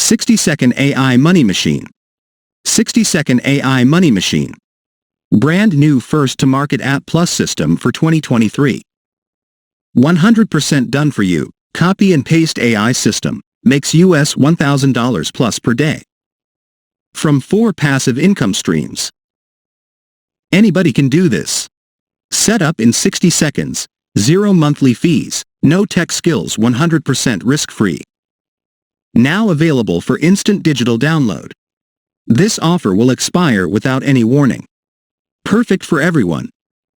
60-second AI money machine. 60-second AI money machine. Brand new first-to-market app plus system for 2023. 100% done for you. Copy and paste AI system. Makes US $1,000 plus per day. From 4 passive income streams. Anybody can do this. Set up in 60 seconds. 0 monthly fees. No tech skills. 100% risk-free. Now available for instant digital download. This offer will expire without any warning. Perfect for everyone.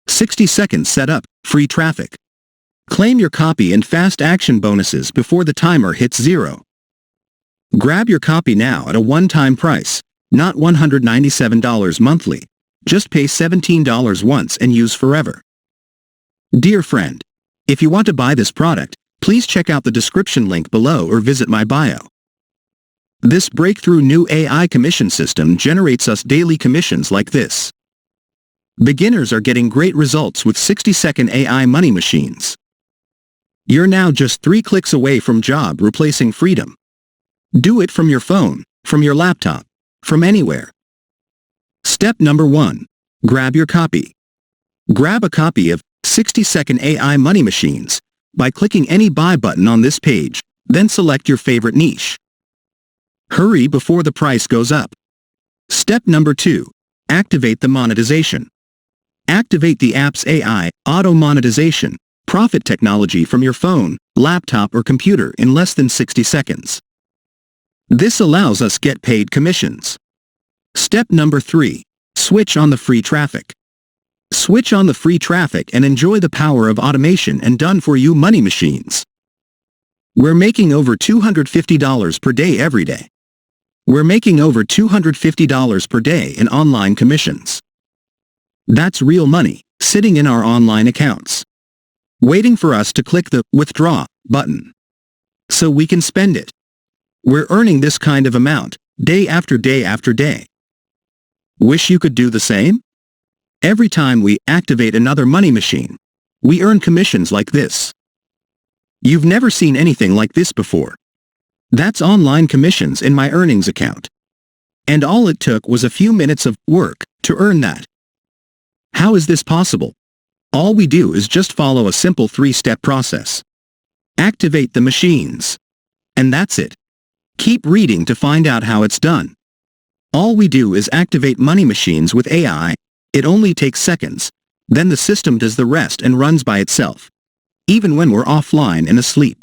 60 seconds setup, free traffic. Claim your copy and fast action bonuses before the timer hits 0. Grab your copy now at a one-time price, not $197 monthly. Just pay $17 once and use forever. Dear friend, if you want to buy this product, please check out the description link below or visit my bio. This breakthrough new AI commission system generates us daily commissions like this. Beginners are getting great results with 60-second AI money machines. You're now just 3 clicks away from job replacing freedom. Do it from your phone, from your laptop, from anywhere. Step number 1. Grab your copy. Grab a copy of 60-second AI money machines by clicking any buy button on this page, then select your favorite niche. Hurry before the price goes up. Step number 2. Activate the monetization. Activate the app's AI, auto monetization, profit technology from your phone, laptop or computer in less than 60 seconds. This allows us get paid commissions. Step number 3. Switch on the free traffic. Switch on the free traffic and enjoy the power of automation and done-for-you money machines. We're making over $250 per day every day. We're making over $250 per day in online commissions. That's real money, sitting in our online accounts, waiting for us to click the Withdraw button, so we can spend it. We're earning this kind of amount, day after day after day. Wish you could do the same? Every time we activate another money machine, we earn commissions like this. You've never seen anything like this before. That's online commissions in my earnings account. And all it took was a few minutes of work to earn that. How is this possible? All we do is just follow a simple 3-step process. Activate the machines. And that's it. Keep reading to find out how it's done. All we do is activate money machines with AI. It only takes seconds. Then the system does the rest and runs by itself. Even when we're offline and asleep.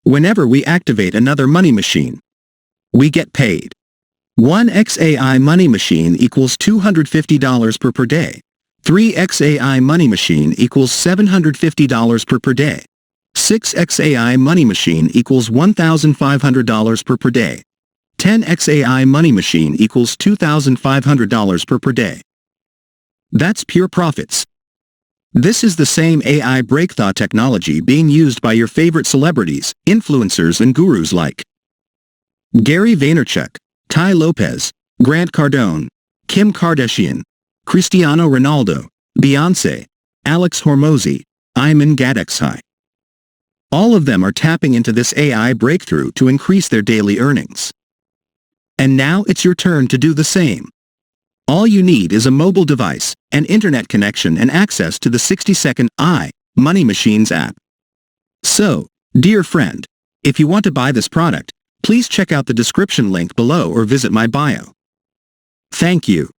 Whenever we activate another money machine, we get paid. 1x AI money machine equals $250 per day. 3x AI money machine equals $750 per day. 6x AI money machine equals $1,500 per day. 10x AI money machine equals $2,500 per day. That's pure profits. This is the same AI breakthrough technology being used by your favorite celebrities, influencers and gurus like Gary Vaynerchuk, Tai Lopez, Grant Cardone, Kim Kardashian, Cristiano Ronaldo, Beyoncé, Alex Hormozi, Ayman Gadexhai. All of them are tapping into this AI breakthrough to increase their daily earnings. And now it's your turn to do the same. All you need is a mobile device, an internet connection and access to the 60-second AI Money Machines app. So, dear friend, if you want to buy this product, please check out the description link below or visit my bio. Thank you.